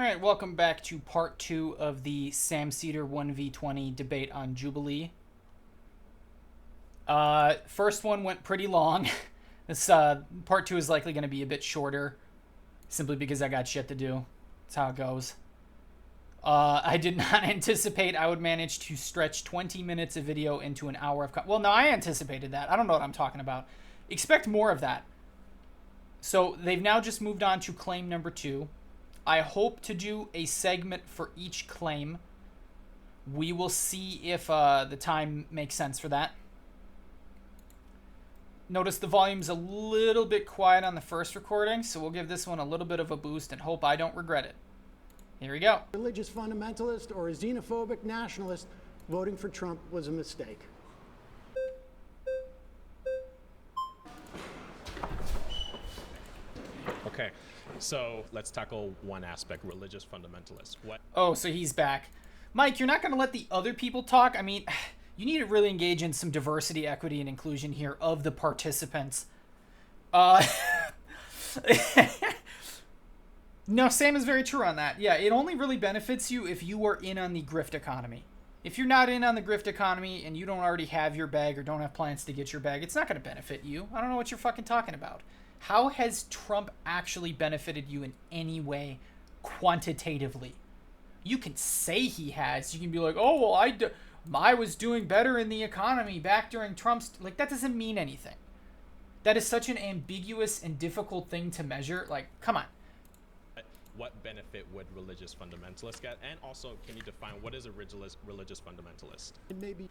All right, welcome back to part 2 of the Sam Seder 1v20 debate on Jubilee. First one went pretty long. This part 2 is likely going to be a bit shorter, simply because I got shit to do. That's how it goes. I did not anticipate I would manage to stretch 20 minutes of video into an hour of... Well, no, I anticipated that. I don't know what I'm talking about. Expect more of that. So they've now just moved on to claim number 2. I hope to do a segment for each claim. We will see if the time makes sense for that. Notice the volume's a little bit quiet on the first recording, so we'll give this one a little bit of a boost and hope I don't regret it. Here we go. Religious fundamentalist or a xenophobic nationalist, voting for Trump was a mistake. Okay, so let's tackle one aspect, religious fundamentalists. What? Oh, so he's back. Mike, you're not going to let the other people talk? I mean, you need to really engage in some diversity, equity, and inclusion here of the participants. No, Sam is very true on that. Yeah, it only really benefits you if you are in on the grift economy. If you're not in on the grift economy and you don't already have your bag or don't have plans to get your bag, it's not going to benefit you. I don't know what you're fucking talking about. How has Trump actually benefited you in any way quantitatively? You can say he has. You can be like, oh, well, I was doing better in the economy back during Trump's... Like, that doesn't mean anything. That is such an ambiguous and difficult thing to measure. Like, come on. What benefit would religious fundamentalists get? And also, can you define what is a religious fundamentalist? It may be.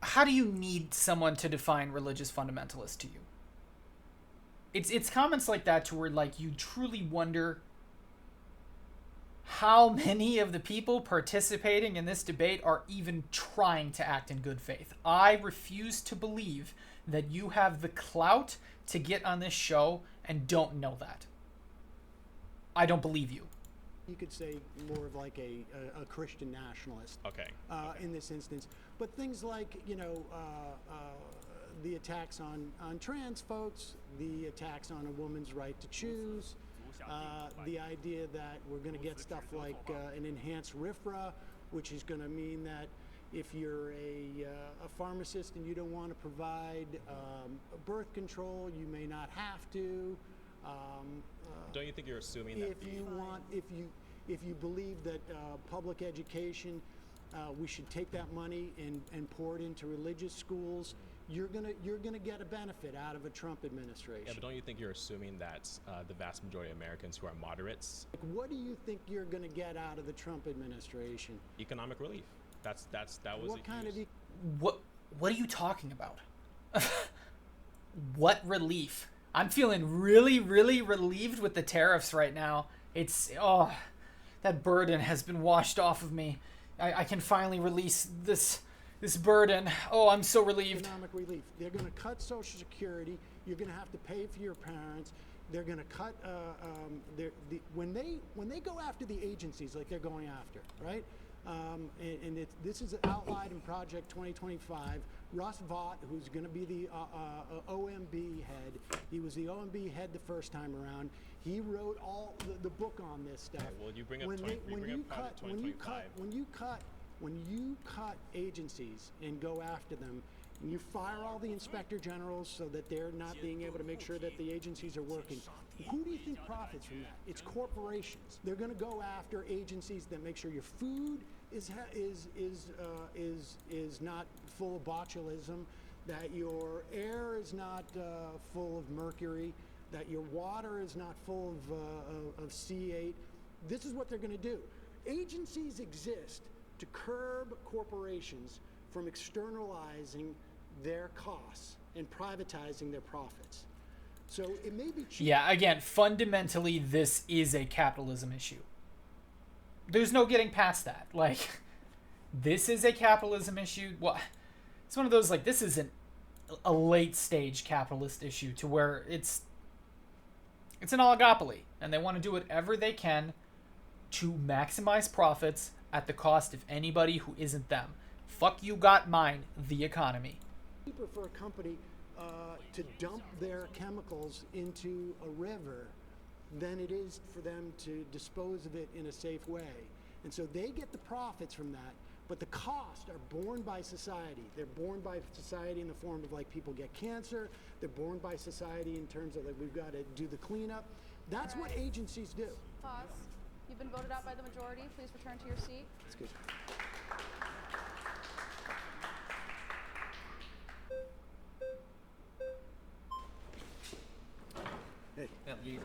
How do you need someone to define religious fundamentalist to you? It's comments like that to where, like, you truly wonder how many of the people participating in this debate are even trying to act in good faith. I refuse to believe that you have the clout to get on this show and don't know that. I don't believe you. You could say more of like a Christian nationalist. Okay. In this instance. But things like, the attacks on trans folks, the attacks on a woman's right to choose, the idea that we're going to get stuff like an enhanced RFRA, which is going to mean that if you're a pharmacist and you don't want to provide birth control, you may not have to. Don't you think you're assuming that if you believe that public education, we should take that money and pour it into religious schools, you're gonna get a benefit out of a Trump administration. Yeah, but don't you think you're assuming that the vast majority of Americans who are moderates? Like, what do you think you're gonna get out of the Trump administration? Economic relief. That was what kind of what are you talking about? What relief? I'm feeling really, really relieved with the tariffs right now. It's, that burden has been washed off of me. I can finally release this burden. Oh, I'm so relieved. Economic relief. They're going to cut Social Security. You're going to have to pay for your parents. They're going to cut, when they go after the agencies like they're going after, right? This is outlined in Project 2025. Russ Vought, who's going to be the OMB head, he was the OMB head the first time around. He wrote all the book on this stuff. Okay, well, you bring up Project 2025. When you cut agencies and go after them, and you fire all the inspector generals so that they're not being able to make sure that the agencies are working, who do you think profits from that? It's corporations. They're going to go after agencies that make sure your food is not full of botulism, that your air is not full of mercury, that your water is not full of C8. This is what they're going to do. Agencies exist to curb corporations from externalizing their costs and privatizing their profits. So it may be cheap. Yeah, again, fundamentally, this is a capitalism issue. There's no getting past that. Like, this is a capitalism issue. Well, it's one of those, like, this isn't a late-stage capitalist issue to where it's an oligopoly, and they want to do whatever they can to maximize profits at the cost of anybody who isn't them. Fuck you got mine, the economy. Cheaper for a company to dump their chemicals into a river than it is for them to dispose of it in a safe way. And so they get the profits from that, but the costs are borne by society. They're borne by society in the form of like people get cancer. They're borne by society in terms of like we've got to do the cleanup. That's what agencies do. Pause. You've been voted out by the majority. Please return to your seat. That's good. Hey, Yeah,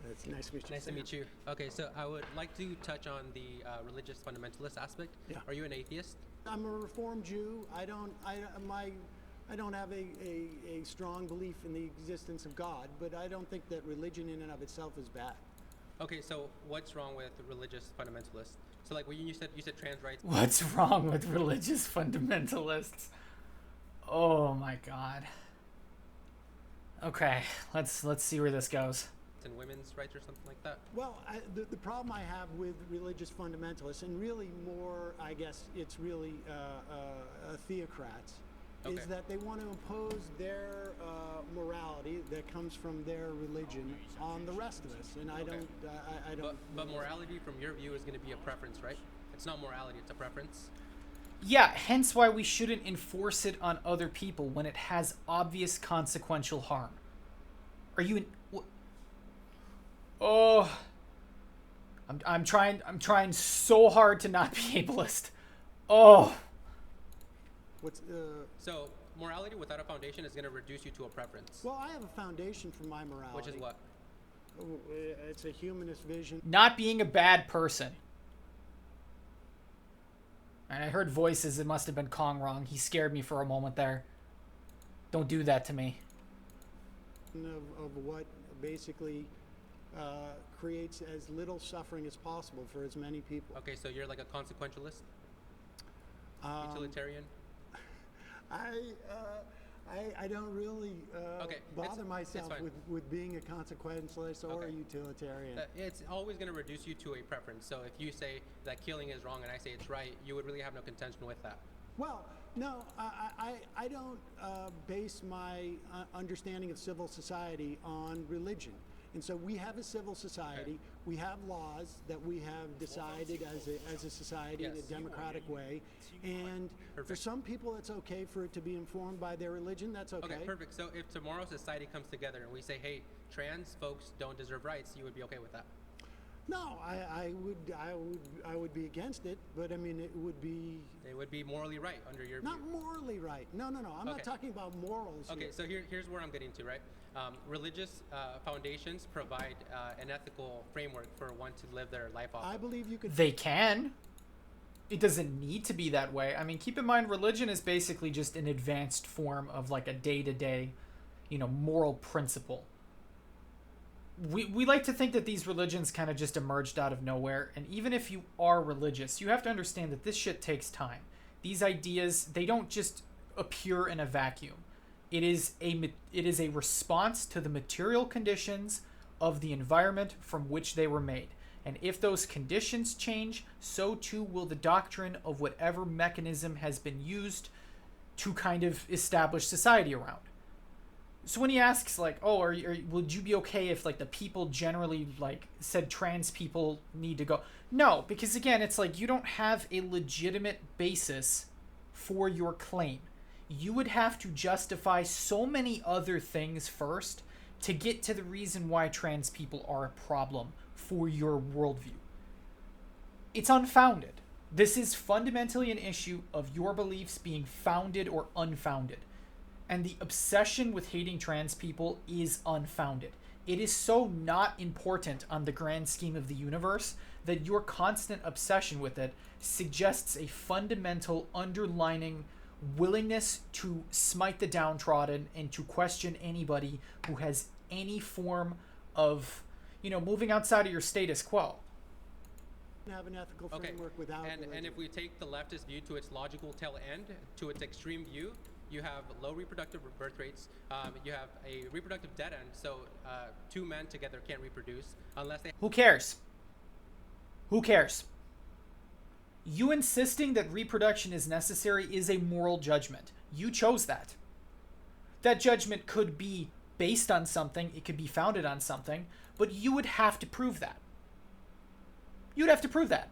it's nice to meet you. nice to meet you. Okay, so I would like to touch on the religious fundamentalist aspect. Yeah. Are you an atheist? I'm a Reformed Jew. I don't have a strong belief in the existence of God, but I don't think that religion in and of itself is bad. Okay, so what's wrong with religious fundamentalists? So like when you said trans rights. What's wrong with religious fundamentalists? Oh my god. Okay, let's see where this goes. And women's rights or something like that? Well, the problem I have with religious fundamentalists, and really more, I guess it's really theocrats, Okay. is that they want to impose their morality that comes from their religion on the rest of us. And I Okay. don't. But morality from your view is going to be a preference, right? It's not morality, it's a preference. Yeah, hence why we shouldn't enforce it on other people when it has obvious consequential harm. Are you in... Oh... I'm trying so hard to not be ableist. Oh... What's So morality without a foundation is going to reduce you to a preference. well, I have a foundation for my morality. Which is what? Oh, it's a humanist vision. Not being a bad person. And I heard voices. It must have been Kong wrong. He scared me for a moment there. Don't do that to me. Of what basically creates as little suffering as possible for as many people. Okay, so you're like a consequentialist? Utilitarian? I don't really Okay, bother it's myself fine. with being a consequentialist or a Okay. utilitarian. It's always going to reduce you to a preference. So if you say that killing is wrong and I say it's right, you would really have no contention with that. Well, no, I don't base my understanding of civil society on religion. And so we have a civil society. We have laws that we have decided as a society in a Yes. democratic way. And for Perfect. some people, it's okay for it to be informed by their religion. That's okay. Okay, perfect. So if tomorrow society comes together and we say, hey, trans folks don't deserve rights, you would be okay with that? No, I would be against it, but I mean it would be It would be morally right under your not view. morally right. No. I'm not Okay. talking about morals. Okay, here. so here's where I'm getting to, right? Religious foundations provide an ethical framework for one to live their life off I of. believe you could. They can. It doesn't need to be that way. I mean, keep in mind, religion is basically just an advanced form of like a day-to-day, moral principle. We like to think that these religions kind of just emerged out of nowhere, and even if you are religious, you have to understand that this shit takes time. These ideas, they don't just appear in a vacuum. It is a response to the material conditions of the environment from which they were made. And if those conditions change, so too will the doctrine of whatever mechanism has been used to kind of establish society around. So when he asks, like, oh, would you be okay if, like, the people generally, like, said trans people need to go? No, because, again, it's like you don't have a legitimate basis for your claim. You would have to justify so many other things first to get to the reason why trans people are a problem for your worldview. It's unfounded. This is fundamentally an issue of your beliefs being founded or unfounded. And the obsession with hating trans people is unfounded. It is so not important on the grand scheme of the universe that your constant obsession with it suggests a fundamental underlining willingness to smite the downtrodden and to question anybody who has any form of, moving outside of your status quo. Have an ethical Okay, framework without and religion. if we take the leftist view to its logical tail end, to its extreme view, you have low reproductive birth rates. You have a reproductive dead end, so two men together can't reproduce unless they. Who cares? Who cares? You insisting that reproduction is necessary is a moral judgment. You chose that. That judgment could be based on something. It could be founded on something. But you would have to prove that. You'd have to prove that.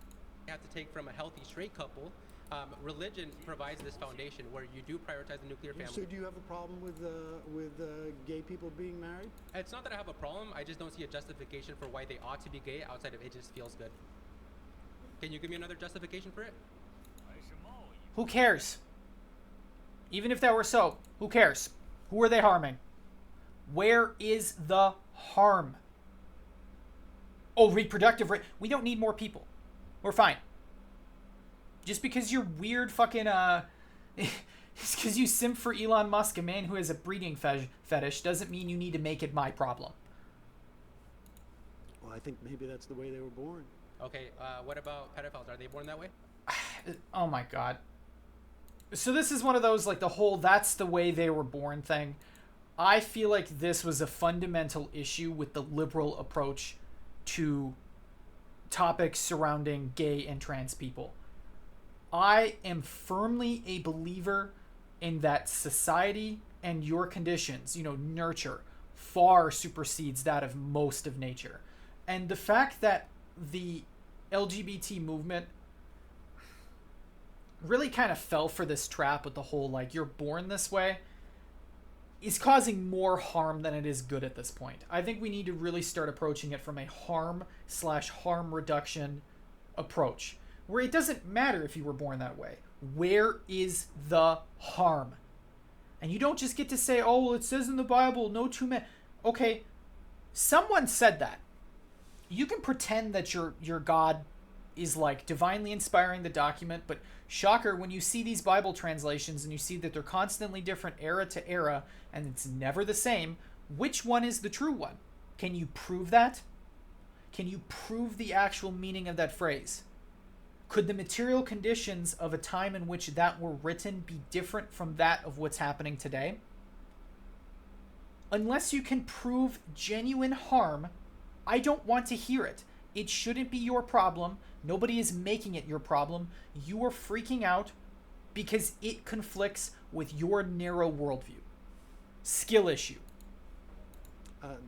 You have to take from a healthy straight couple. Religion provides this foundation where you do prioritize the nuclear family. So do you have a problem with gay people being married? It's not that I have a problem. I just don't see a justification for why they ought to be gay outside of it just feels good. Can you give me another justification for it? Who cares? Even if that were so, who cares? Who are they harming? Where is the harm? Oh, reproductive rate. We don't need more people. We're fine. Just because you're weird fucking, just because you simp for Elon Musk, a man who has a breeding fetish, doesn't mean you need to make it my problem. Well, I think maybe that's the way they were born. Okay, what about pedophiles? Are they born that way? Oh my god. So this is one of those, like, the whole that's the way they were born thing. I feel like this was a fundamental issue with the liberal approach to topics surrounding gay and trans people. I am firmly a believer in that society and your conditions, nurture, far supersedes that of most of nature. And the fact that the LGBT movement really kind of fell for this trap with the whole, like, you're born this way, is causing more harm than it is good at this point. I think we need to really start approaching it from a harm/harm reduction approach, where it doesn't matter if you were born that way. Where is the harm? And you don't just get to say, oh, well, it says in the Bible, no two men. Okay, someone said that. You can pretend that your God is, like, divinely inspiring the document, but shocker, when you see these Bible translations and you see that they're constantly different era to era and it's never the same, which one is the true one? Can you prove that? Can you prove the actual meaning of that phrase? Could the material conditions of a time in which that were written be different from that of what's happening today? Unless you can prove genuine harm, I don't want to hear it. It shouldn't be your problem. Nobody is making it your problem. You are freaking out because it conflicts with your narrow worldview. Skill issue.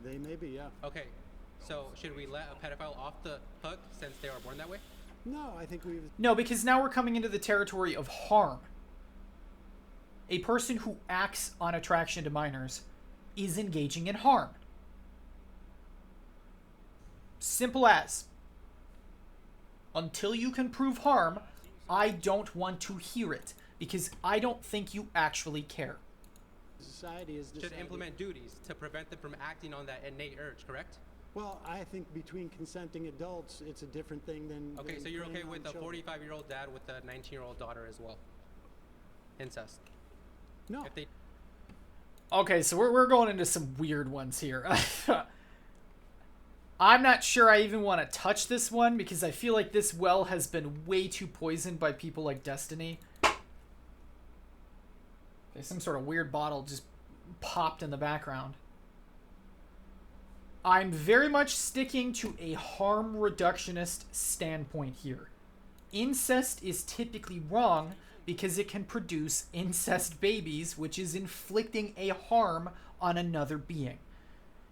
They may be, yeah. Okay, so should we let a pedophile off the hook since they are born that way? No, I think we've... No, because now we're coming into the territory of harm. A person who acts on attraction to minors is engaging in harm. Simple as. Until you can prove harm, I don't want to hear it, because I don't think you actually care. Society is Should implement duties to prevent them from acting on that innate urge, correct? Well, I think between consenting adults, it's a different thing than... Okay, so you're okay preying with on a children. 45-year-old dad with a 19-year-old daughter as well? Incest. No. If they Okay, so we're going into some weird ones here. I'm not sure I even want to touch this one because I feel like this well has been way too poisoned by people like Destiny. Okay, some sort of weird bottle just popped in the background. I'm very much sticking to a harm reductionist standpoint here. Incest is typically wrong because it can produce incest babies, which is inflicting a harm on another being.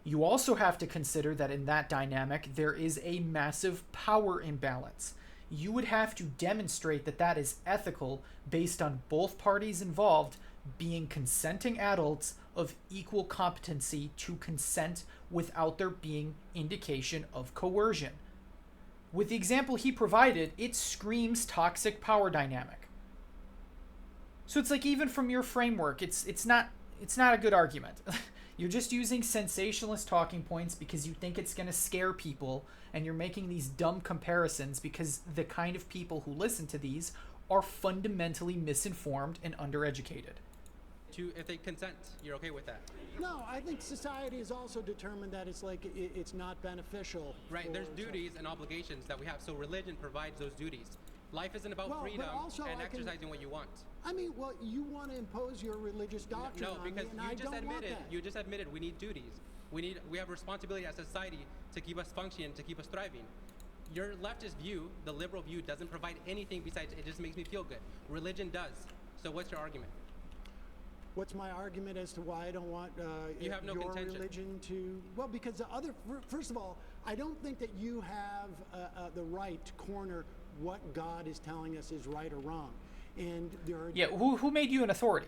You also have to consider that in that dynamic, there is a massive power imbalance. You would have to demonstrate that that is ethical based on both parties involved being consenting adults of equal competency to consent without there being indication of coercion. With the example he provided, it screams toxic power dynamic. So it's like, even from your framework, it's not a good argument. You're just using sensationalist talking points because you think it's going to scare people, and you're making these dumb comparisons because the kind of people who listen to these are fundamentally misinformed and undereducated. if they consent, you're okay with that? No, I think society has also determined that it's like it's not beneficial. Right, there's duties and obligations that we have, so religion provides those duties. Life isn't about Well, but freedom also and I can- exercising what you want. I mean, well, you want to impose your religious doctrine No, on me, because and I don't want that. you just admitted we need duties. We have responsibility as a society to keep us functioning, to keep us thriving. Your leftist view, the liberal view, doesn't provide anything besides it just makes me feel good. Religion does. So what's your argument? what's my argument as to why I don't want You have no your contention. religion to? Well, because the other, first of all, I don't think that you have the right to corner what God is telling us is right or wrong. And there are Yeah, who made you an authority?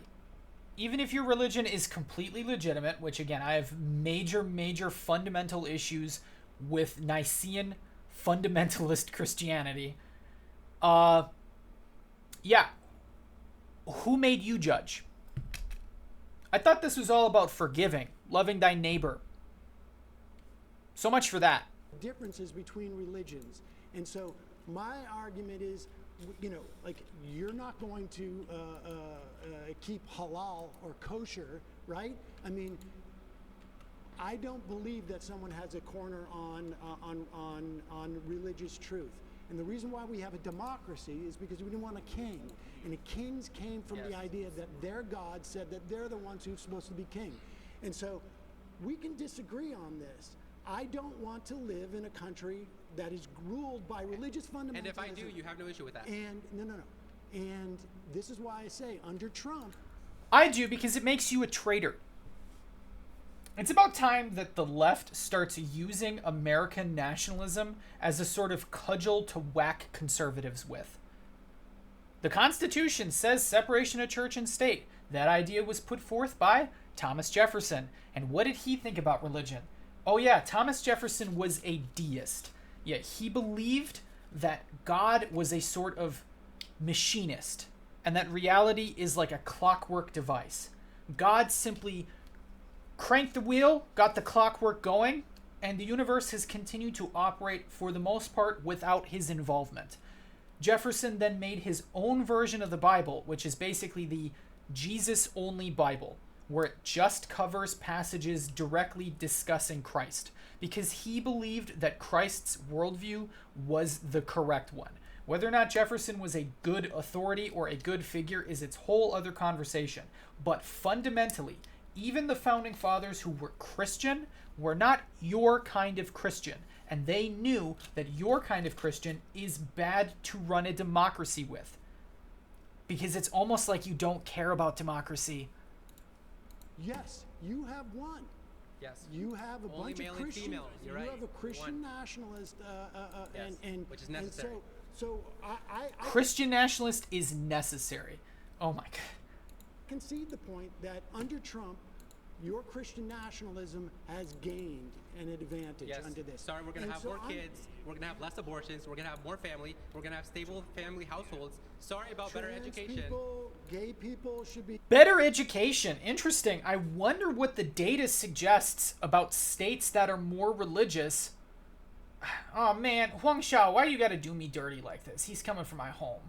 Even if your religion is completely legitimate, which again, I have major fundamental issues with Nicene fundamentalist Christianity. Yeah. Who made you judge? I thought this was all about forgiving, loving thy neighbor. So much for that. differences between religions. And so my argument is, you know, like, you're not going to keep halal or kosher, right? I mean, I don't believe that someone has a corner on religious truth. And the reason why we have a democracy is because we didn't want a king. And the kings came from the idea that their God said that they're the ones who's supposed to be king. And so we can disagree on this. I don't want to live in a country that is ruled by religious fundamentalism. And if I do, you have no issue with that. And no. And this is why I say, under Trump, I do, because it makes you a traitor. It's about time that the left starts using American nationalism as a sort of cudgel to whack conservatives with. The Constitution says separation of church and state. That idea was put forth by Thomas Jefferson. And what did he think about religion? Oh yeah, Thomas Jefferson was a deist. Yeah, he believed that God was a sort of machinist, and that reality is like a clockwork device. God simply cranked the wheel, got the clockwork going, and the universe has continued to operate for the most part without his involvement. Jefferson then made his own version of the Bible, which is basically the Jesus-only Bible, where it just covers passages directly discussing Christ, because he believed that Christ's worldview was the correct one. Whether or not Jefferson was a good authority or a good figure is its whole other conversation. But fundamentally, even the founding fathers who were Christian were not your kind of Christian. And they knew that your kind of Christian is bad to run a democracy with. Because it's almost like you don't care about democracy. yes, you have one. Yes. You have a Only bunch male of and Christian. female. You're right. You have a Christian One. nationalist, Yes, and which is necessary. And so I Christian nationalist is necessary. Oh my God. concede the point that under Trump, your Christian nationalism has gained an advantage Yes. under this. Sorry, we're going to And have so more I'm- kids. We're going to have less abortions. We're going to have more family. We're going to have stable family households. Sorry about better Trans education. people, gay people should be. Better education. Interesting. I wonder what the data suggests about states that are more religious. Oh man, Huang Xiao, why you gotta do me dirty like this? He's coming for my home.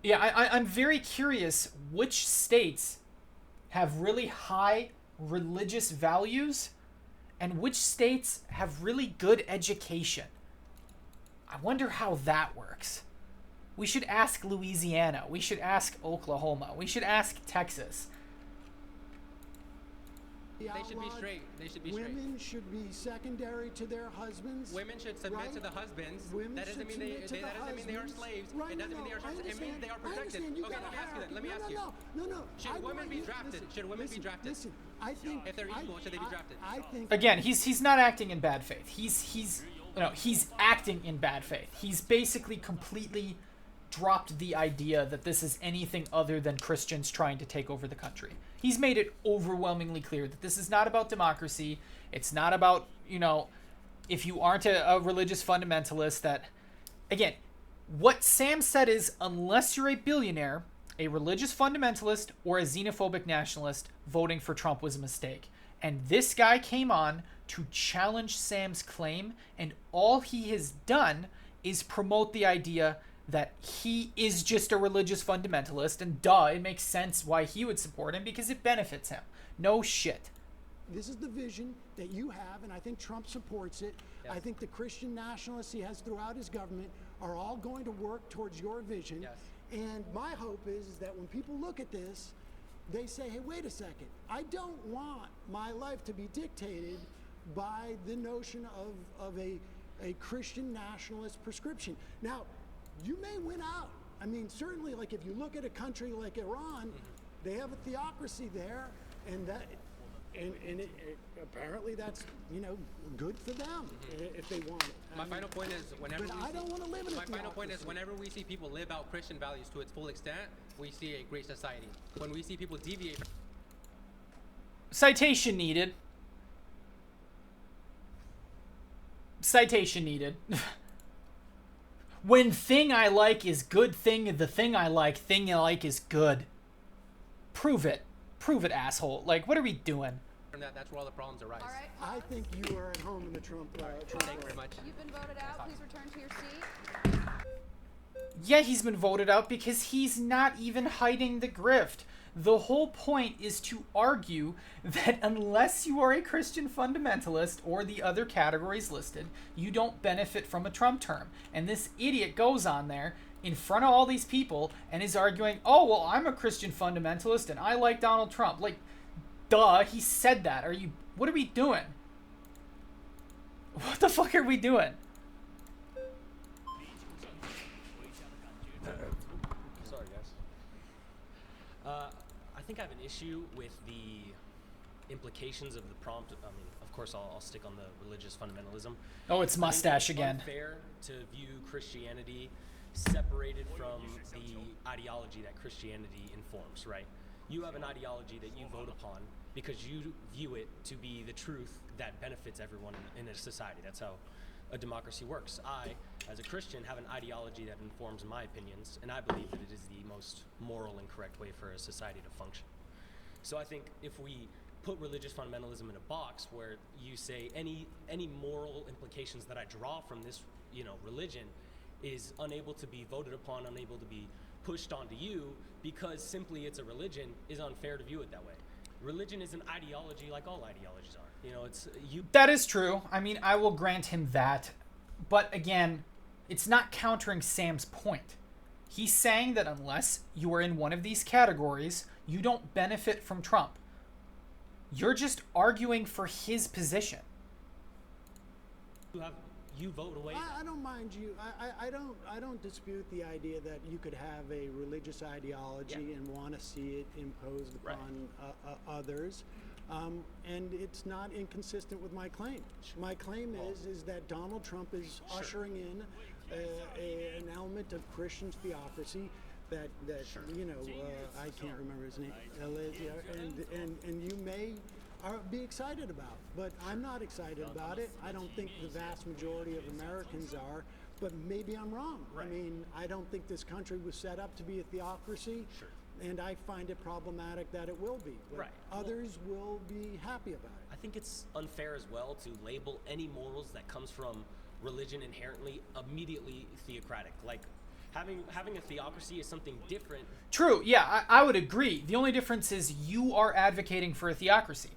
Yeah, I'm very curious which states have really high religious values and which states have really good education. I wonder how that works. We should ask Louisiana. We should ask Oklahoma. We should ask Texas. They should be outlawed. straight. They should be straight. Women should be secondary to their husbands. Women should submit right? to the husbands. Women that doesn't should mean they submit to the that doesn't mean they are husbands. slaves. Right, It doesn't no, mean they are I slaves. It means understand. they are I protected. understand. You Okay, let gotta me ask you then. Let me no, ask you. No. Should I women want be you- drafted? listen, Should women be listen, drafted? Listen, I think If they're equal, should they be drafted? I think Again, he's not acting in bad faith. He's acting in bad faith. He's basically completely dropped the idea that this is anything other than Christians trying to take over the country. He's made it overwhelmingly clear that this is not about democracy. It's not about, if you aren't a religious fundamentalist, that, again, what Sam said is, unless you're a billionaire, a religious fundamentalist, or a xenophobic nationalist, voting for Trump was a mistake. And this guy came on to challenge Sam's claim, and all he has done is promote the idea that he is just a religious fundamentalist, and it makes sense why he would support him, because it benefits him. No shit. this is the vision that you have, and I think Trump supports it. Yes. I think the Christian nationalists he has throughout his government are all going to work towards your vision. Yes. And my hope is that when people look at this, they say, hey, wait a second. I don't want my life to be dictated by the notion of a Christian nationalist prescription. Now, you may win out. I mean, certainly, like, if you look at a country like Iran, they have a theocracy there, and that. And apparently that's, you know, good for them if they want it. My final point is whenever but we I see, don't want to live in a my final point is theocracy. whenever we see people live out Christian values to its full extent, we see a great society. When we see people deviate from Citation needed. Citation needed. When thing I like is good thing, the thing I like is good. Prove it. Prove it, asshole. Like, what are we doing? that, that's where all the problems arise. All right. I think you are at home in the Trump. Trump Thank you very much. You've been voted out. Please return to your seat. Yeah, he's been voted out because he's not even hiding the grift. The whole point is to argue that unless you are a Christian fundamentalist or the other categories listed, you don't benefit from a Trump term. And this idiot goes on there in front of all these people and is arguing, oh, well, I'm a Christian fundamentalist and I like Donald Trump. Like, duh, he said that. What are we doing? What the fuck are we doing? Sorry, guys. I think I have an issue with the implications of the prompt. I mean, of course, I'll stick on the religious fundamentalism. Oh, it's mustache I think it's again. unfair to view Christianity separated from the ideology that Christianity informs, right? You have an ideology that you vote upon because you view it to be the truth that benefits everyone in a society. That's how a democracy works. I, as a Christian, have an ideology that informs my opinions, and I believe that it is the most moral and correct way for a society to function. So I think if we put religious fundamentalism in a box where you say any moral implications that I draw from this, religion is unable to be voted upon, unable to be pushed onto you because simply it's a religion, is unfair to view it that way. Religion is an ideology like all ideologies are. That is true. I mean, I will grant him that. But again, it's not countering Sam's point. He's saying that unless you are in one of these categories, you don't benefit from Trump. You're just arguing for his position. You vote away. I don't mind you. I don't dispute the idea that you could have a religious ideology and want to see it imposed upon others. And it's not inconsistent with my claim. My claim is that Donald Trump is ushering in an element of Christian theocracy that I can't remember his name, and you may be excited about, but I'm not excited about it. I don't think the vast majority of Americans are, but maybe I'm wrong. I mean, I don't think this country was set up to be a theocracy. And I find it problematic that it will be. But others will be happy about it. I think it's unfair as well to label any morals that comes from religion inherently immediately theocratic. Like having a theocracy is something different. True, yeah, I would agree. The only difference is you are advocating for a theocracy.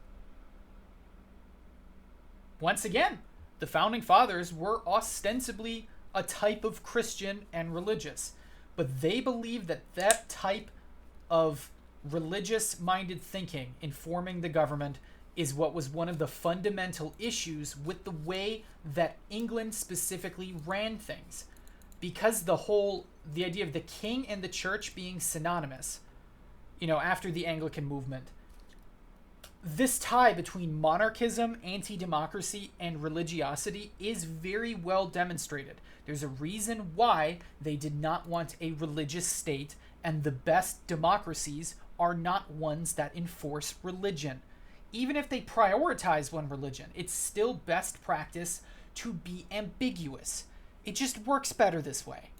Once again, the Founding Fathers were ostensibly a type of Christian and religious, but they believed that type of religious-minded thinking informing the government is what was one of the fundamental issues with the way that England specifically ran things. Because the idea of the king and the church being synonymous, after the Anglican movement, this tie between monarchism, anti-democracy, and religiosity is very well demonstrated. There's a reason why they did not want a religious state, and the best democracies are not ones that enforce religion. Even if they prioritize one religion, it's still best practice to be ambiguous. It just works better this way.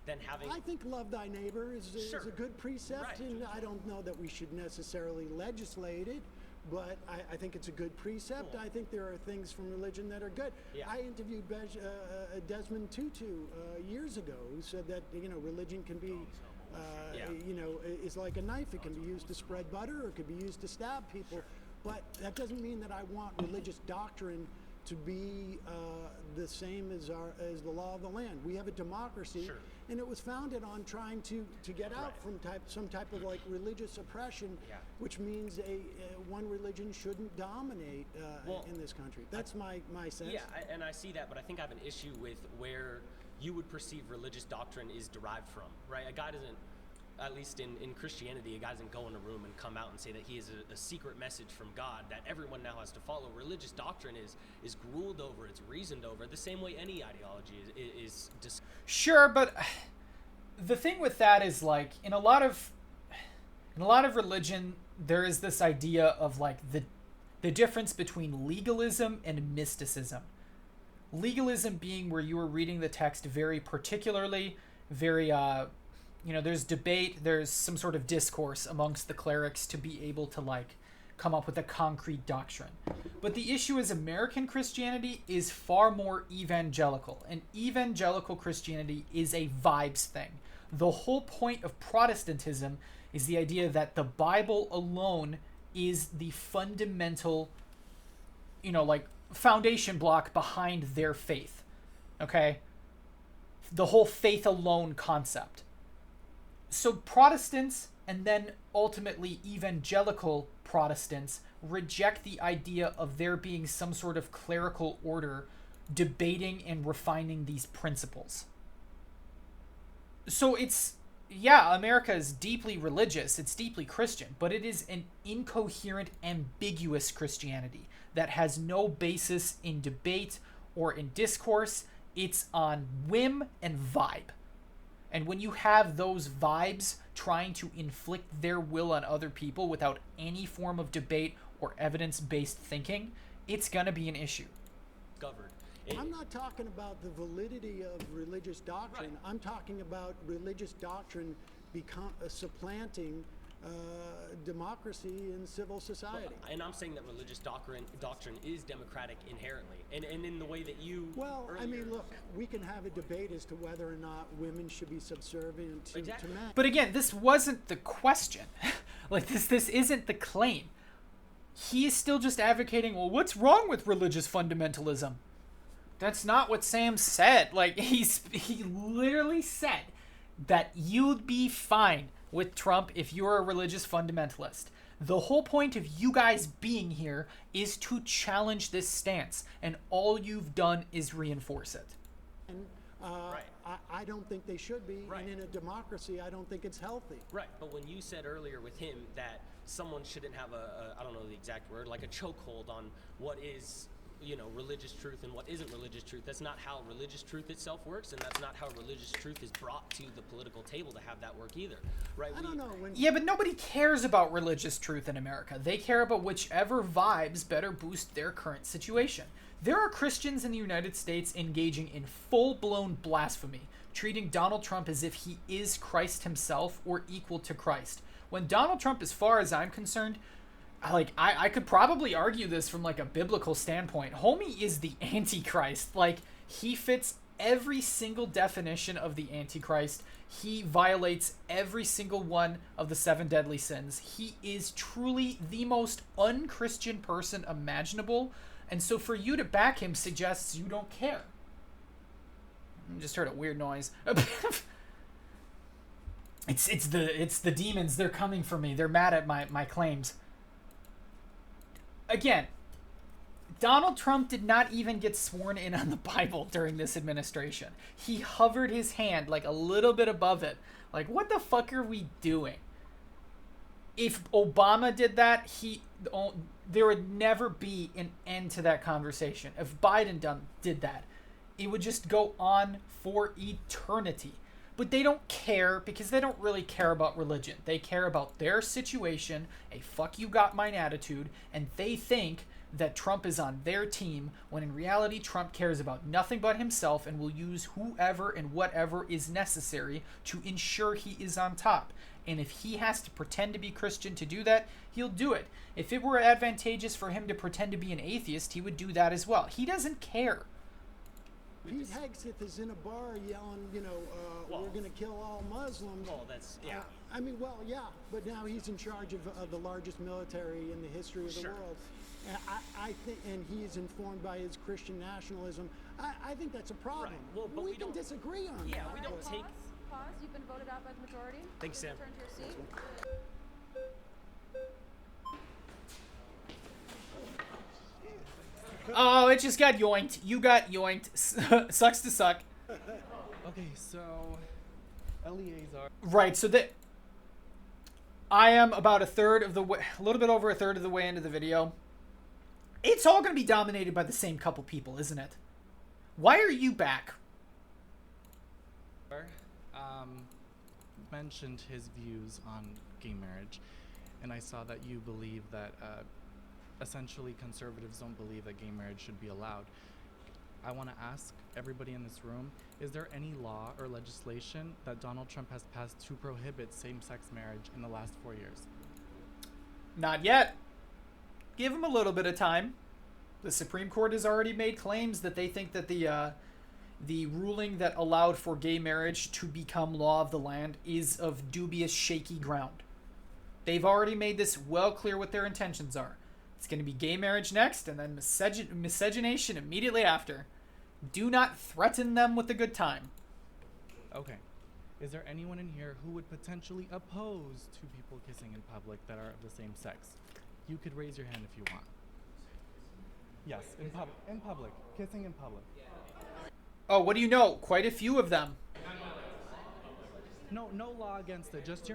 I think love thy neighbor is a good precept, and I don't know that we should necessarily legislate it, but I think it's a good precept. Cool. I think there are things from religion that are good. Yeah. I interviewed Desmond Tutu years ago, who said that religion can be is like a knife. It can be used to spread butter, or it could be used to stab people. But that doesn't mean that I want religious doctrine to be the same as the law of the land. We have a democracy, and it was founded on trying to get out from some type of like religious oppression, which means one religion shouldn't dominate in this country. That's my sense. Yeah, and I see that, but I think I have an issue with where you would perceive religious doctrine is derived from, right? A guy doesn't at least in Christianity, a guy doesn't go in a room and come out and say that he is a secret message from God that everyone now has to follow. Religious doctrine is ruled over, it's reasoned over, the same way any ideology is Sure, but the thing with that is, like, in a lot of religion, there is this idea of, like, the difference between legalism and mysticism. Legalism being where you are reading the text very particularly, very, there's debate, there's some sort of discourse amongst the clerics to be able to, like, come up with a concrete doctrine. But the issue is American Christianity is far more evangelical, and evangelical Christianity is a vibes thing. The whole point of Protestantism is the idea that the Bible alone is the fundamental, foundation block behind their faith. Okay? The whole faith alone concept. So Protestants, and then ultimately evangelical Protestants, reject the idea of there being some sort of clerical order debating and refining these principles. So America is deeply religious, it's deeply Christian, but it is an incoherent, ambiguous Christianity that has no basis in debate or in discourse. It's on whim and vibe. And when you have those vibes trying to inflict their will on other people without any form of debate or evidence-based thinking, it's going to be an issue. Discovered. I'm not talking about the validity of religious doctrine. Right. I'm talking about religious doctrine supplanting democracy in civil society. Well, and I'm saying that religious doctrine is democratic inherently, and in the way that you. Well, I earlier- mean, look, we can have a debate as to whether or not women should be subservient to men. But again, this wasn't the question. Like, this isn't the claim. He is still just advocating, well, what's wrong with religious fundamentalism? That's not what Sam said. Like, he literally said that you'd be fine with Trump if you're a religious fundamentalist. The whole point of you guys being here is to challenge this stance, and all you've done is reinforce it. And, Right. I don't think they should be, Right. and in a democracy, I don't think it's healthy. Right, but when you said earlier with him that someone shouldn't have I don't know the exact word, like a chokehold on what is, religious truth and what isn't religious truth, that's not how religious truth itself works, and that's not how religious truth is brought to the political table to have that work either, right? I don't know. Yeah, but nobody cares about religious truth in America. They care about whichever vibes better boost their current situation. There are Christians in the United States engaging in full-blown blasphemy, treating Donald Trump as if he is Christ himself or equal to Christ. When Donald Trump, as far as I'm concerned, I could probably argue this from, like, a biblical standpoint. Homie is the Antichrist. Like, he fits every single definition of the Antichrist. He violates every single one of the 7 deadly sins. He is truly the most unchristian person imaginable. And so for you to back him suggests you don't care. I just heard a weird noise. It's the demons. They're coming for me. They're mad at my claims. Again, Donald Trump did not even get sworn in on the Bible during this administration. He hovered his hand like a little bit above it. Like, what the fuck are we doing? If Obama did that, there would never be an end to that conversation. If Biden did that, it would just go on for eternity. But they don't care because they don't really care about religion. They care about their situation, a fuck you got mine attitude, and they think that Trump is on their team when in reality Trump cares about nothing but himself and will use whoever and whatever is necessary to ensure he is on top. And if he has to pretend to be Christian to do that, he'll do it. If it were advantageous for him to pretend to be an atheist, he would do that as well. He doesn't care. Pete Hegseth is in a bar yelling, we're going to kill all Muslims. Well, that's, yeah. But now he's in charge of the largest military in the history of the world. And I think, and he is informed by his Christian nationalism. I think that's a problem. Right. Well, but we we can don't- disagree on Yeah, that. we don't take. Pause. You've been voted out by the majority. Thanks, Please Sam. return to your seat. Oh, it just got yoinked. You got yoinked. Sucks to suck. Okay, so Eleazar. Right, so I am about a little bit over a third of the way into the video. It's all going to be dominated by the same couple people, isn't it? Why are you back? Mentioned his views on gay marriage, and I saw that you believe that essentially conservatives don't believe that gay marriage should be allowed. I want to ask everybody in this room, is there any law or legislation that Donald Trump has passed to prohibit same-sex marriage in the last 4 years? Not yet. Give him a little bit of time. The Supreme Court has already made claims that they think that the ruling that allowed for gay marriage to become law of the land is of dubious, shaky ground. They've already made this well clear what their intentions are. It's going to be gay marriage next, and then miscegenation immediately after. Do not threaten them with a good time. Okay. Is there anyone in here who would potentially oppose two people kissing in public that are of the same sex? You could raise your hand if you want. Yes, in public. Kissing in public. Oh, what do you know? Quite a few of them. No law against it. Just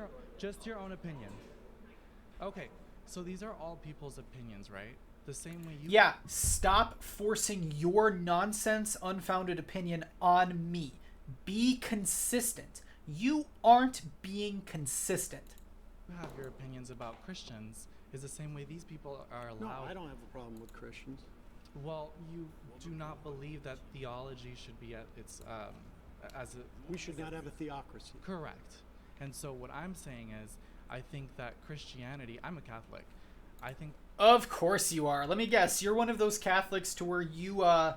your own opinion. Okay, so these are all people's opinions, right? The same way you... Yeah, stop forcing your nonsense, unfounded opinion on me. Be consistent. You aren't being consistent. You have your opinions about Christians is the same way these people are allowed... No, I don't have a problem with Christians. Well, you do not believe that theology should be at its... We should not have a theocracy. Correct. And so what I'm saying is, I think that Christianity... I'm a Catholic. I think... Of course you are. Let me guess. You're one of those Catholics to where you, as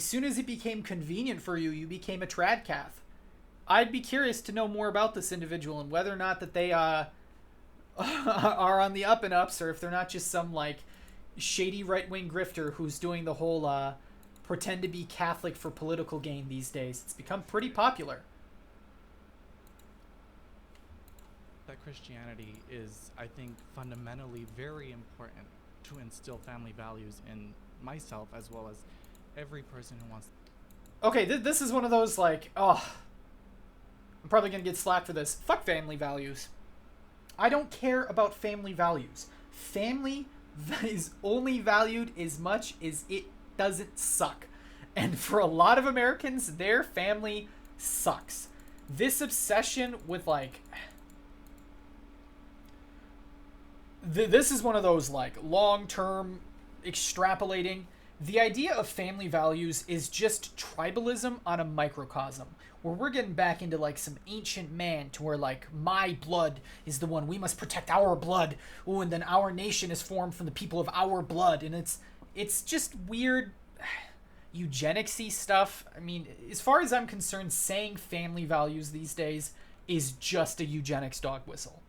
soon as it became convenient for you, you became a trad cath. I'd be curious to know more about this individual and whether or not that they, are on the up and ups, or if they're not just some, like, shady right-wing grifter who's doing the whole, pretend to be Catholic for political gain these days. It's become pretty popular. That Christianity is, I think, fundamentally very important to instill family values in myself as well as every person who wants... Okay, this is one of those, like, oh, I'm probably going to get slapped for this. Fuck family values. I don't care about family values. Family is only valued as much as it doesn't suck. And for a lot of Americans, their family sucks. This obsession with, like... This is one of those, like, long-term extrapolating. The idea of family values is just tribalism on a microcosm, where we're getting back into, like, some ancient man to where, like, my blood is the one. We must protect our blood. Ooh, and then our nation is formed from the people of our blood. And it's just weird eugenics-y stuff. I mean, as far as I'm concerned, saying family values these days is just a eugenics dog whistle.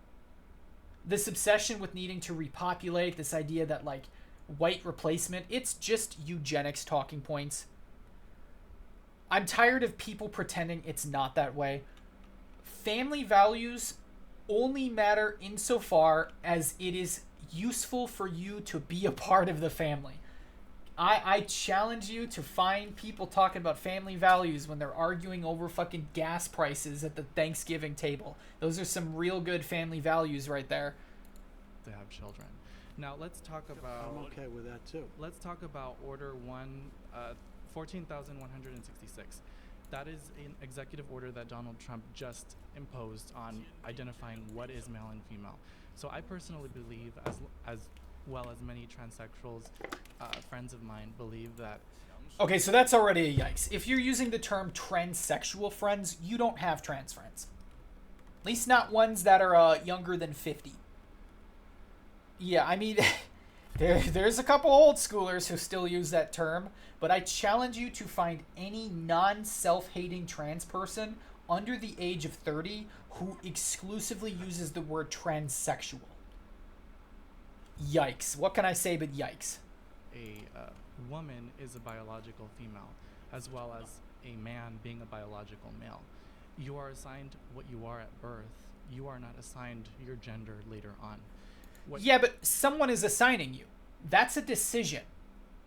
This obsession with needing to repopulate, this idea that, like, white replacement, it's just eugenics talking points. I'm tired of people pretending it's not that way. Family values only matter insofar as it is useful for you to be a part of the family. I challenge you to find people talking about family values when they're arguing over fucking gas prices at the Thanksgiving table. Those are some real good family values right there. To have children. Now let's talk about... I'm okay with that too. Let's talk about Order 14,166. That is an executive order that Donald Trump just imposed on identifying what is male and female. So I personally believe, as well as many transsexuals, friends of mine, believe that... Okay, so that's already a yikes. If you're using the term transsexual friends, you don't have trans friends. At least not ones that are younger than 50. Yeah, I mean, there's a couple old schoolers who still use that term, but I challenge you to find any non-self-hating trans person under the age of 30 who exclusively uses the word transsexual. Yikes. What can I say but yikes? A woman is a biological female, as well as a man being a biological male. You are assigned what you are at birth. You are not assigned your gender later on. Yeah, but someone is assigning you. That's a decision.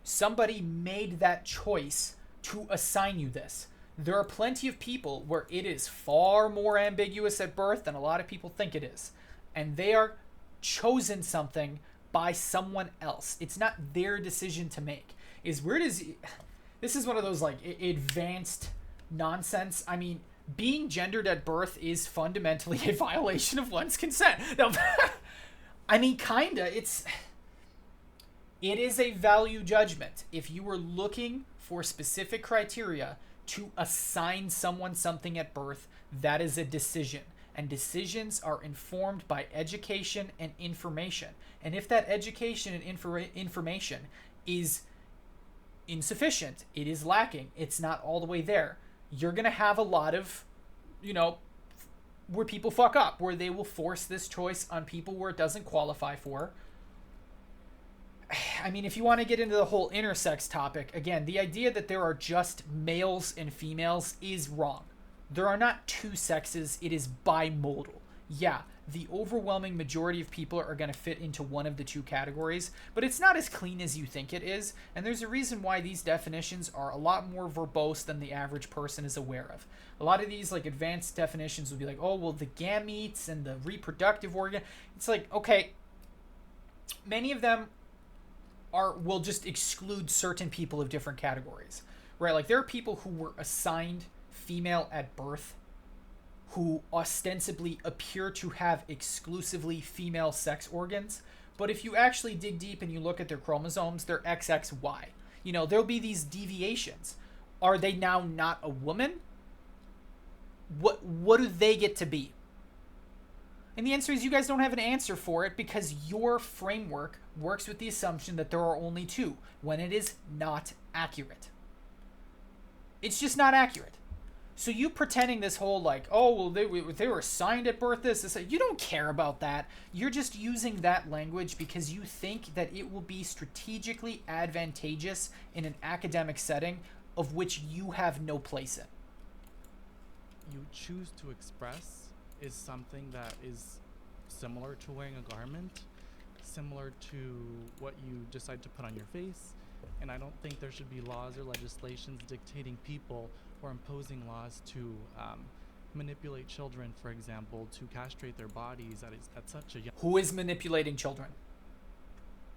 Somebody made that choice to assign you this. There are plenty of people where it is far more ambiguous at birth than a lot of people think it is. and they are chosen something by someone else. It's not their decision to make. This is one of those like advanced nonsense. I mean, being gendered at birth is fundamentally a violation of one's consent. No, I mean, kinda. It is a value judgment. If you were looking for specific criteria to assign someone something at birth, that is a decision. And decisions are informed by education and information. And if that education and information is insufficient, it is lacking, it's not all the way there, you're going to have a lot of, where people fuck up, where they will force this choice on people where it doesn't qualify for. I mean, if you want to get into the whole intersex topic, again, the idea that there are just males and females is wrong. There are not two sexes, it is bimodal. Yeah, the overwhelming majority of people are going to fit into one of the two categories, but it's not as clean as you think it is, and there's a reason why these definitions are a lot more verbose than the average person is aware of. A lot of these like advanced definitions will be like, oh, well, the gametes and the reproductive organ. It's like, okay, many of them will just exclude certain people of different categories, right? Like there are people who were assigned female at birth who ostensibly appear to have exclusively female sex organs, but if you actually dig deep and you look at their chromosomes, they're XXY. There'll be these deviations. Are they now not a woman? What do they get to be? And the answer is you guys don't have an answer for it because your framework works with the assumption that there are only two, when it is not accurate. It's just not accurate. So you pretending this whole like, oh, well, they were assigned at birth this, you don't care about that. You're just using that language because you think that it will be strategically advantageous in an academic setting of which you have no place in. You choose to express is something that is similar to wearing a garment, similar to what you decide to put on your face, and I don't think there should be laws or legislations dictating people or imposing laws to manipulate children, for example, to castrate their bodies at such a young... Who is manipulating children?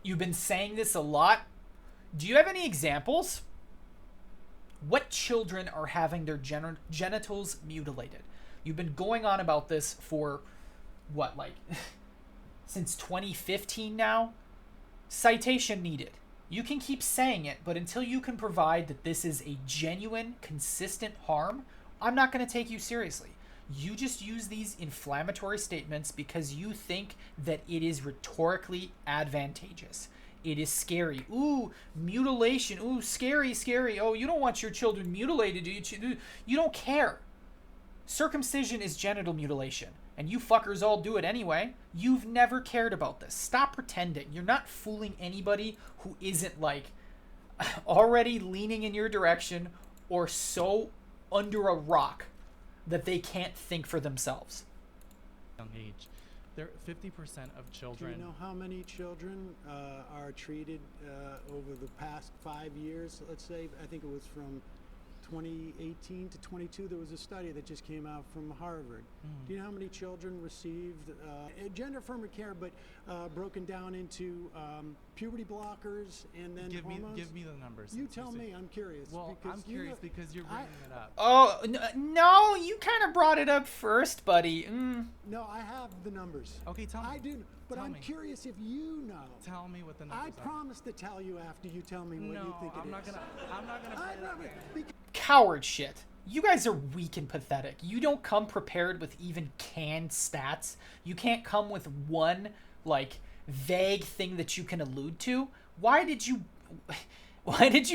You've been saying this a lot. Do you have any examples? What children are having their genitals mutilated? You've been going on about this for, what, like, since 2015 now? Citation needed. You can keep saying it, but until you can provide that this is a genuine, consistent harm, I'm not going to take you seriously. You just use these inflammatory statements because you think that it is rhetorically advantageous. It is scary. Ooh, mutilation. Ooh, scary, scary. Oh, you don't want your children mutilated, do you? You don't care. Circumcision is genital mutilation, and you fuckers all do it anyway. You've never cared about this. Stop pretending. You're not fooling anybody who isn't, like, already leaning in your direction or so under a rock that they can't think for themselves. Young age. There 50% of children... Do you know how many children are treated over the past 5 years? Let's say, I think it was from 2018 to 22, there was a study that just came out from Harvard. Do you know how many children received gender-affirming care, but broken down into puberty blockers and then hormones? Give me the numbers. You tell me. I'm curious. Well, I'm curious because you're bringing it up. Oh, no, you kind of brought it up first, buddy. No, I have the numbers. Okay, tell me. I do, but I'm curious if you know. Tell me what the numbers are. I promise to tell you after you tell me what you think it is. I'm not gonna play that game. Coward shit. You guys are weak and pathetic. You don't come prepared with even canned stats. You can't come with one, like, vague thing that you can allude to. Why did you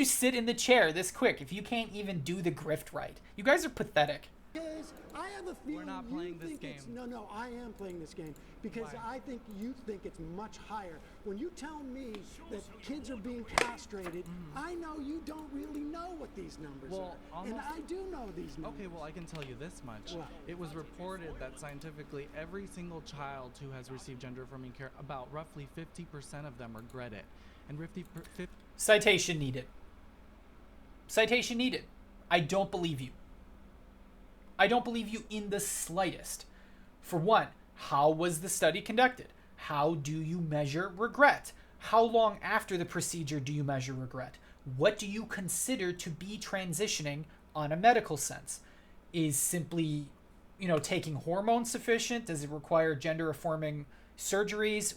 sit in the chair this quick if you can't even do the grift right? You guys are pathetic. Because I have a feeling we're not playing this game. No, I am playing this game because Why? I think you think it's much higher. When you tell me that kids are being castrated, I know you don't really know what these numbers are. And I do know these numbers. Okay, well, I can tell you this much. What? It was reported that scientifically every single child who has received gender-affirming care, about roughly 50% of them regret it. And Citation needed. Citation needed. I don't believe you. I don't believe you in the slightest. For one, How was the study conducted? How do you measure regret? How long after the procedure do you measure regret? What do you consider to be transitioning on a medical sense? Is simply, taking hormones sufficient? Does it require gender affirming surgeries?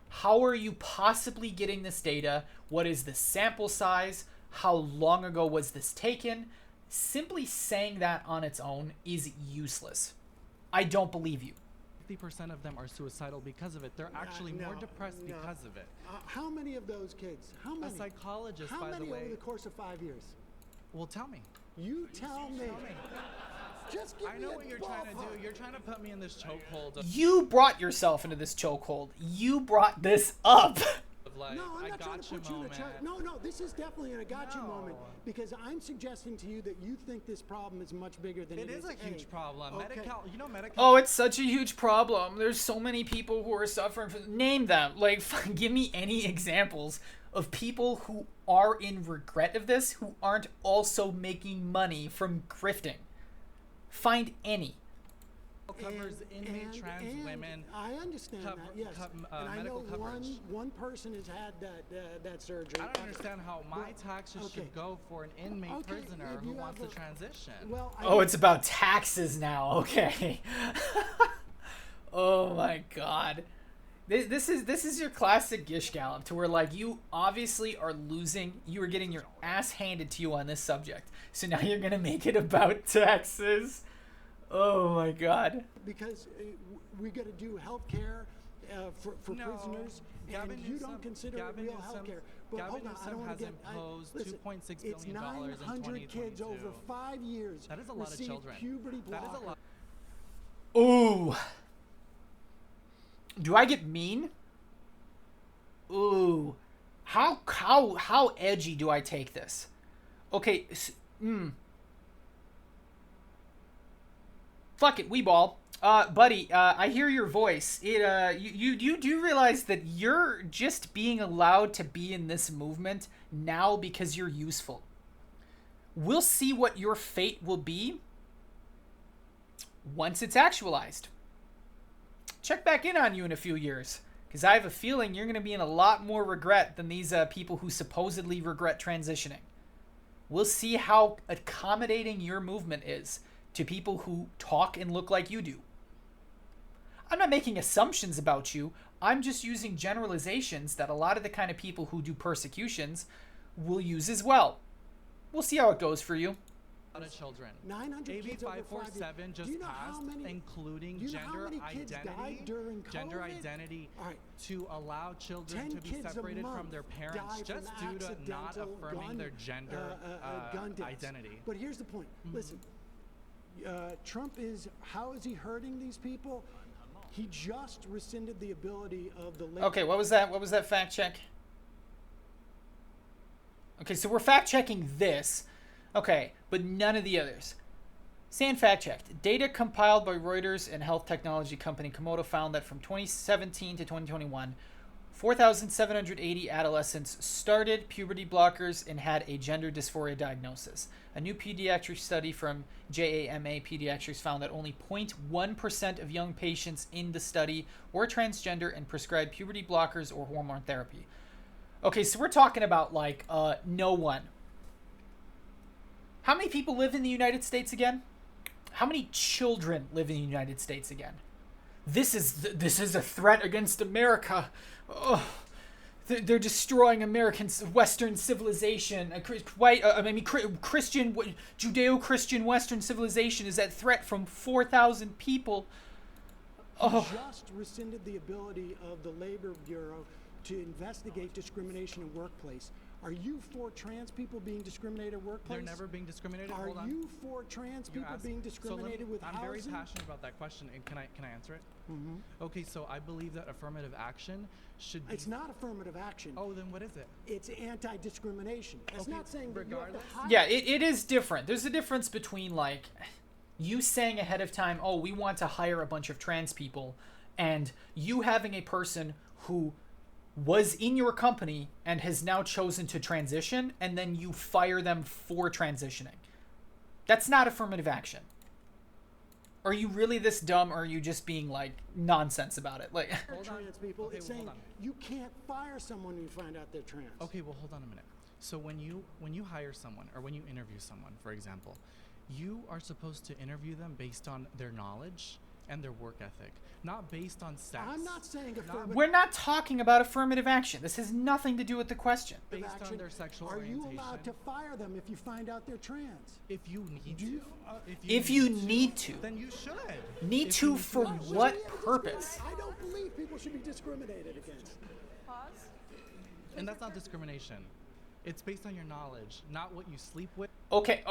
How are you possibly getting this data? What is the sample size? How long ago was this taken? Simply saying that on its own is useless. I don't believe you. 50% of them are suicidal because of it. They're actually more depressed because of it. How many of those kids? How many? A psychologist, How by many the way. over the course of 5 years? Well, tell me. You tell me. Just give I me know a what you're trying to do. ballpark. You're trying to put me in this chokehold of You brought yourself into this chokehold. You brought this up. like, No, I'm I not trying to gotcha put you in a moment. No, this is definitely a gotcha No. moment because I'm suggesting to you that you think this problem is much bigger than It is a huge problem. Okay. Medi-Cal, Medi-Cal. Oh, it's such a huge problem. There's so many people who are suffering from. Name them. Like, give me any examples of people who are in regret of this who aren't also making money from grifting. Find any. Covers inmate trans women. I understand that, yes. And I know medical coverage. one person has had that surgery. I don't understand how my taxes okay. should go for an inmate Okay, prisoner if who you wants to have a- transition. Well, Oh, it's about taxes now. Okay. Oh my God. This is your classic Gish Gallop, to where like you obviously are losing. You are getting your ass handed to you on this subject. So now you're gonna make it about taxes. Oh my God. because we got to do health care for No. prisoners, Gavin and you Newsom- don't consider Gavin it real Newsom- health care. But Gavin hold on, I Newsom don't want has to get. imposed listen, $2.6 it's billion in 900 kids over 2022. 5 years. That is a lot of receive children. Puberty That blocker. is a lot. Ooh. Do I get mean? Ooh. How edgy do I take this? Okay. Fuck it, Weeball. Buddy, I hear your voice. You do realize that you're just being allowed to be in this movement now because you're useful. We'll see what your fate will be once it's actualized. Check back in on you in a few years, because I have a feeling you're going to be in a lot more regret than these people who supposedly regret transitioning. We'll see how accommodating your movement is to people who talk and look like you do. I'm not making assumptions about you. I'm just using generalizations that a lot of the kind of people who do persecutions will use as well. We'll see how it goes for you. A lot of children. 900 AB kids over 5 547 years. just Do you know how passed, many- including do you know how gender many kids died identity, during gender COVID? identity All right. to allow children 10 to be kids a separated from month their parents die just from due to not accidental affirming gun, their gender gun deaths. identity. But here's the point. Listen, Trump how is he hurting these people? He just rescinded the ability of the labor. Okay, what was that? What was that fact check? Okay, so we're fact checking this. Okay, but none of the others. Sand fact checked. Data compiled by Reuters and health technology company Komodo found that from 2017 to 2021, 4,780 adolescents started puberty blockers and had a gender dysphoria diagnosis. A new pediatric study from JAMA Pediatrics found that only 0.1% of young patients in the study were transgender and prescribed puberty blockers or hormone therapy. Okay, so we're talking about like no one. How many people live in the United States again? How many children live in the United States again? This is a threat against America. Oh, they're destroying American Western civilization. Christian, Judeo-Christian Western civilization is at threat from 4,000 people. Oh. Just rescinded the ability of the Labor Bureau to investigate discrimination in workplace. Are you for trans people being discriminated at workplace? They're never being discriminated. Are Hold on. you for trans You people asked- being so let me- discriminated with I'm housing? very passionate about that question, and can I answer it? Mm-hmm. Okay, so I believe that affirmative action should be. It's not affirmative action. Oh, then what is it? It's anti-discrimination. That's Okay, not saying that you have to regardless. hire. Yeah, it is different. There's a difference between like you saying ahead of time, oh, we want to hire a bunch of trans people, and you having a person who was in your company and has now chosen to transition, and then you fire them for transitioning. That's not affirmative action. Are you really this dumb, or are you just being like nonsense about it? Like, Trans people. Okay, It's well, saying hold on. you can't fire someone when you find out they're trans. Okay, well, hold on a minute. So when you hire someone or when you interview someone, for example, you are supposed to interview them based on their knowledge and their work ethic, not based on sex. I'm not saying affirmative we're not talking about affirmative action. This has nothing to do with the question. based action. on their sexual Are you orientation. allowed to fire them if you find out they're trans? If you need to. If you need to. then you should. Need If to you need for then you what should. purpose? I don't believe people should be discriminated against. Pause. And that's not discrimination. It's based on your knowledge, not what you sleep with. Okay.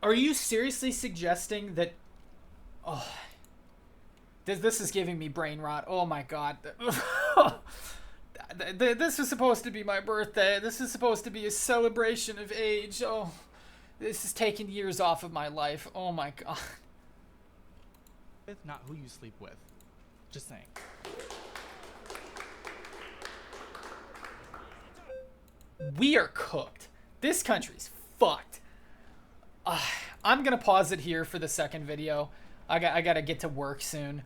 Are you seriously suggesting that? Oh, this is giving me brain rot. Oh my god. This was supposed to be my birthday. This is supposed to be a celebration of age. Oh, this is taking years off of my life. Oh my god. Not who you sleep with. Just saying. We are cooked. This country's fucked. I'm gonna pause it here for the second video. I gotta get to work soon.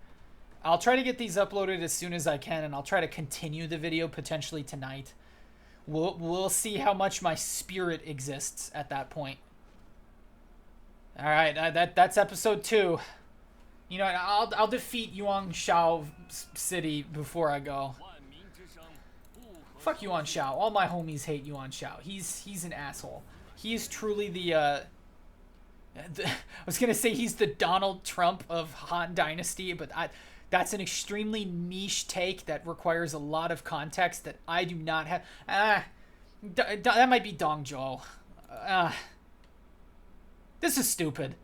I'll try to get these uploaded as soon as I can, and I'll try to continue the video potentially tonight. We'll see how much my spirit exists at that point. All right, that's episode 2. You know, I'll defeat Yuan Shao City before I go. Fuck Yuan Shao. All my homies hate Yuan Shao. He's an asshole. He is truly I was gonna say he's the Donald Trump of Han Dynasty, but that's an extremely niche take that requires a lot of context that I do not have. That might be Dong Zhou. This is stupid.